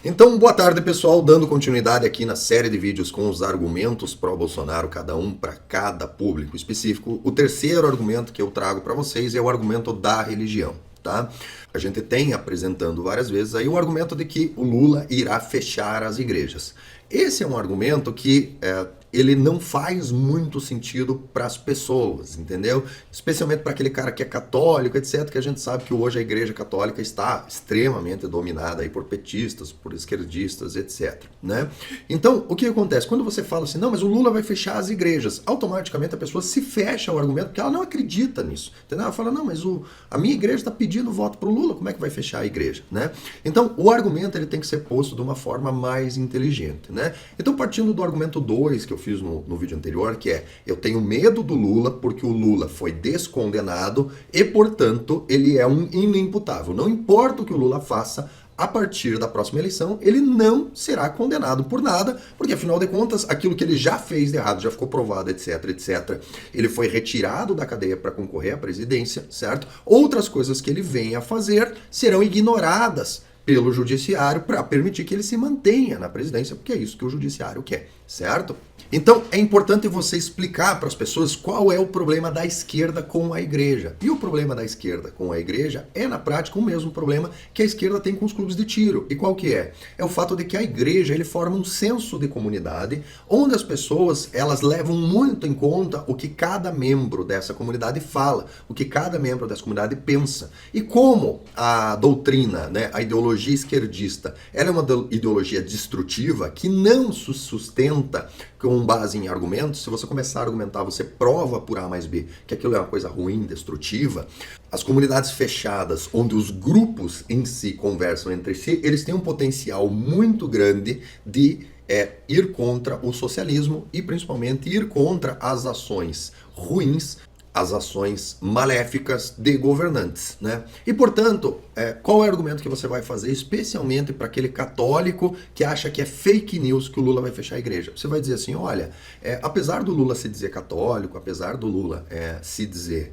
Então, boa tarde, pessoal, dando continuidade aqui na série de vídeos com os argumentos pró-Bolsonaro, cada um para cada público específico. O terceiro argumento que eu trago para vocês é o argumento da religião, tá? A gente tem apresentando várias vezes aí o argumento de que o Lula irá fechar as igrejas. Esse é um argumento que ele não faz muito sentido para as pessoas, entendeu? Especialmente para aquele cara que é católico, etc., que a gente sabe que hoje a igreja católica está extremamente dominada aí por petistas, por esquerdistas, etc., né? Então, o que acontece? Quando você fala assim, não, mas o Lula vai fechar as igrejas, automaticamente a pessoa se fecha ao argumento porque ela não acredita nisso, entendeu? Ela fala, não, mas a minha igreja está pedindo voto para o Lula, como é que vai fechar a igreja, né? Então, o argumento ele tem que ser posto de uma forma mais inteligente, né? Então, partindo do argumento 2 que eu fiz no vídeo anterior, que é, eu tenho medo do Lula porque o Lula foi descondenado e, portanto, ele é um inimputável. Não importa o que o Lula faça, a partir da próxima eleição, ele não será condenado por nada, porque, afinal de contas, aquilo que ele já fez de errado, já ficou provado, etc, etc. Ele foi retirado da cadeia para concorrer à presidência, certo? Outras coisas que ele venha a fazer serão ignoradas pelo judiciário para permitir que ele se mantenha na presidência, porque é isso que o judiciário quer, certo? Então, é importante você explicar para as pessoas qual é o problema da esquerda com a igreja. E o problema da esquerda com a igreja é, na prática, o mesmo problema que a esquerda tem com os clubes de tiro. E qual que é? É o fato de que a igreja ele forma um senso de comunidade, onde as pessoas elas levam muito em conta o que cada membro dessa comunidade fala, o que cada membro dessa comunidade pensa. E como a doutrina, né, a ideologia esquerdista, ela é uma ideologia destrutiva que não se sustenta com base em argumentos. Se você começar a argumentar, você prova por A mais B que aquilo é uma coisa ruim, destrutiva. As comunidades fechadas, onde os grupos em si conversam entre si, eles têm um potencial muito grande de ir contra o socialismo e principalmente ir contra as ações ruins, as ações maléficas de governantes, né? E, portanto, qual é o argumento que você vai fazer, especialmente para aquele católico que acha que é fake news que o Lula vai fechar a igreja? Você vai dizer assim, olha, apesar do Lula se dizer católico, apesar do Lula se dizer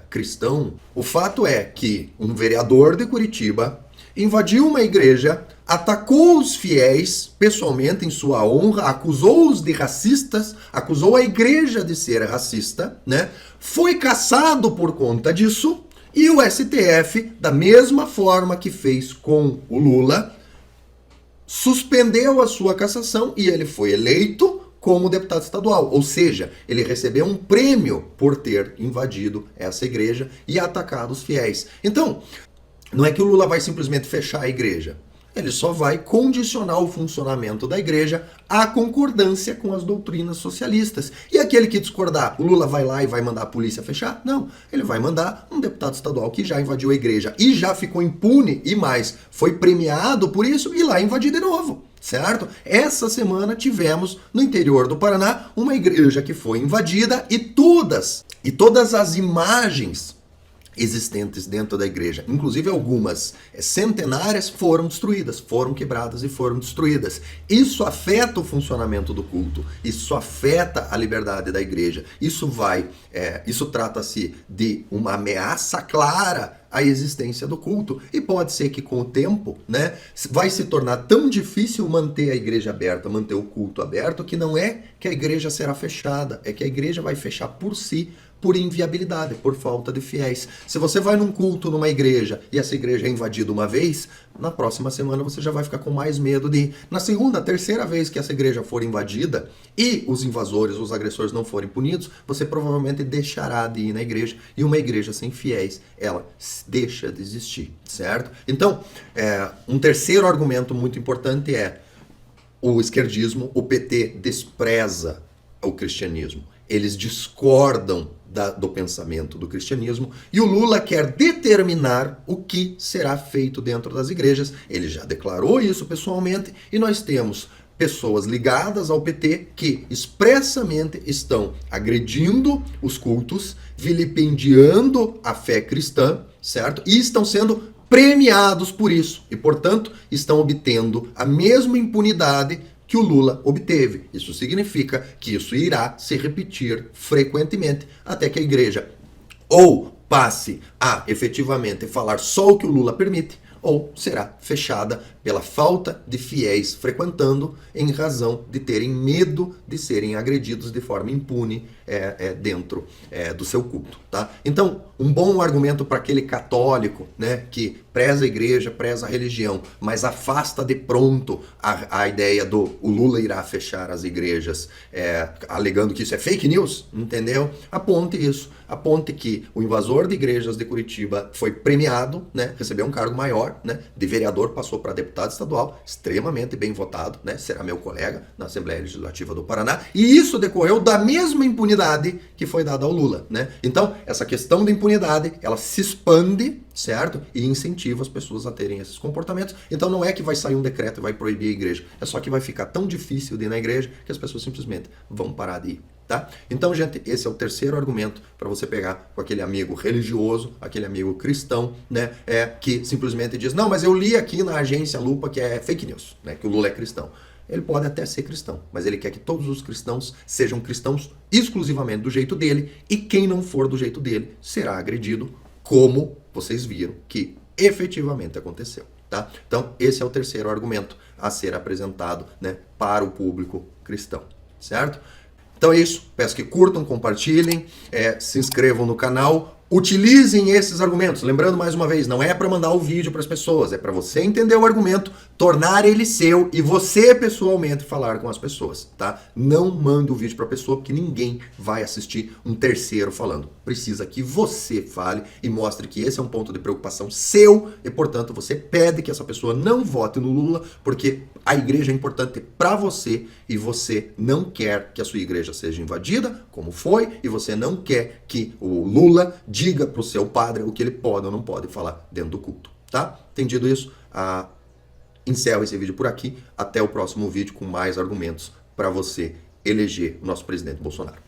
cristão, o fato é que um vereador de Curitiba invadiu uma igreja, atacou os fiéis pessoalmente em sua honra, acusou-os de racistas, acusou a igreja de ser racista, né? Foi cassado por conta disso e o STF, da mesma forma que fez com o Lula, suspendeu a sua cassação e ele foi eleito como deputado estadual, ou seja, ele recebeu um prêmio por ter invadido essa igreja e atacado os fiéis. Então, não é que o Lula vai simplesmente fechar a igreja. Ele só vai condicionar o funcionamento da igreja à concordância com as doutrinas socialistas. E aquele que discordar, o Lula vai lá e vai mandar a polícia fechar? Não, ele vai mandar um deputado estadual que já invadiu a igreja e já ficou impune e mais, foi premiado por isso e lá invadir de novo. Certo? Essa semana tivemos no interior do Paraná uma igreja que foi invadida e todas as imagens existentes dentro da igreja, inclusive algumas centenárias, foram destruídas, foram quebradas e foram destruídas. Isso afeta o funcionamento do culto, isso afeta a liberdade da igreja, isso trata-se de uma ameaça clara à existência do culto e pode ser que com o tempo, né, vai se tornar tão difícil manter a igreja aberta, manter o culto aberto, que não é que a igreja será fechada, é que a igreja vai fechar por si, por inviabilidade, por falta de fiéis. Se você vai num culto numa igreja e essa igreja é invadida uma vez, na próxima semana você já vai ficar com mais medo de ir. Na segunda, terceira vez que essa igreja for invadida e os invasores, os agressores não forem punidos, você provavelmente deixará de ir na igreja e uma igreja sem fiéis, ela deixa de existir, certo? Então, um terceiro argumento muito importante é o esquerdismo, o PT despreza o cristianismo. Eles discordam do pensamento do cristianismo e o Lula quer determinar o que será feito dentro das igrejas. Ele já declarou isso pessoalmente e nós temos pessoas ligadas ao PT que expressamente estão agredindo os cultos, vilipendiando a fé cristã, certo? E estão sendo premiados por isso e, portanto, estão obtendo a mesma impunidade que o Lula obteve. Isso significa que isso irá se repetir frequentemente até que a igreja ou passe a efetivamente falar só o que o Lula permite, ou será fechada pela falta de fiéis frequentando em razão de terem medo de serem agredidos de forma impune dentro do seu culto, tá? Então, um bom argumento para aquele católico, né, que preza a igreja, preza a religião, mas afasta de pronto a ideia do o Lula irá fechar as igrejas, alegando que isso é fake news, entendeu? Aponte isso, aponte que o invasor de igrejas de Curitiba foi premiado, né, recebeu um cargo maior, né, de vereador passou para deputado estadual, extremamente bem votado, né, será meu colega na Assembleia Legislativa do Paraná, e isso decorreu da mesma impunidade que foi dada ao Lula, né? Então, essa questão da impunidade, ela se expande, certo? E incentiva as pessoas a terem esses comportamentos. Então, não é que vai sair um decreto e vai proibir a igreja, é só que vai ficar tão difícil de ir na igreja que as pessoas simplesmente vão parar de ir. Tá? Então, gente, esse é o terceiro argumento para você pegar com aquele amigo religioso, aquele amigo cristão, né, que simplesmente diz, não, mas eu li aqui na agência Lupa que é fake news, né, que o Lula é cristão. Ele pode até ser cristão, mas ele quer que todos os cristãos sejam cristãos exclusivamente do jeito dele, e quem não for do jeito dele será agredido, como vocês viram que efetivamente aconteceu. Tá? Então, esse é o terceiro argumento a ser apresentado, né, para o público cristão, certo? Então é isso, peço que curtam, compartilhem, se inscrevam no canal, utilizem esses argumentos. Lembrando mais uma vez, não é para mandar o vídeo para as pessoas, é para você entender o argumento, tornar ele seu e você pessoalmente falar com as pessoas, tá? Não manda o vídeo para a pessoa porque ninguém vai assistir um terceiro falando. Precisa que você fale e mostre que esse é um ponto de preocupação seu e, portanto, você pede que essa pessoa não vote no Lula porque a igreja é importante para você e você não quer que a sua igreja seja invadida, como foi, e você não quer que o Lula diga para o seu padre o que ele pode ou não pode falar dentro do culto, tá? Entendido isso? Encerro esse vídeo por aqui. Até o próximo vídeo com mais argumentos para você eleger o nosso presidente Bolsonaro.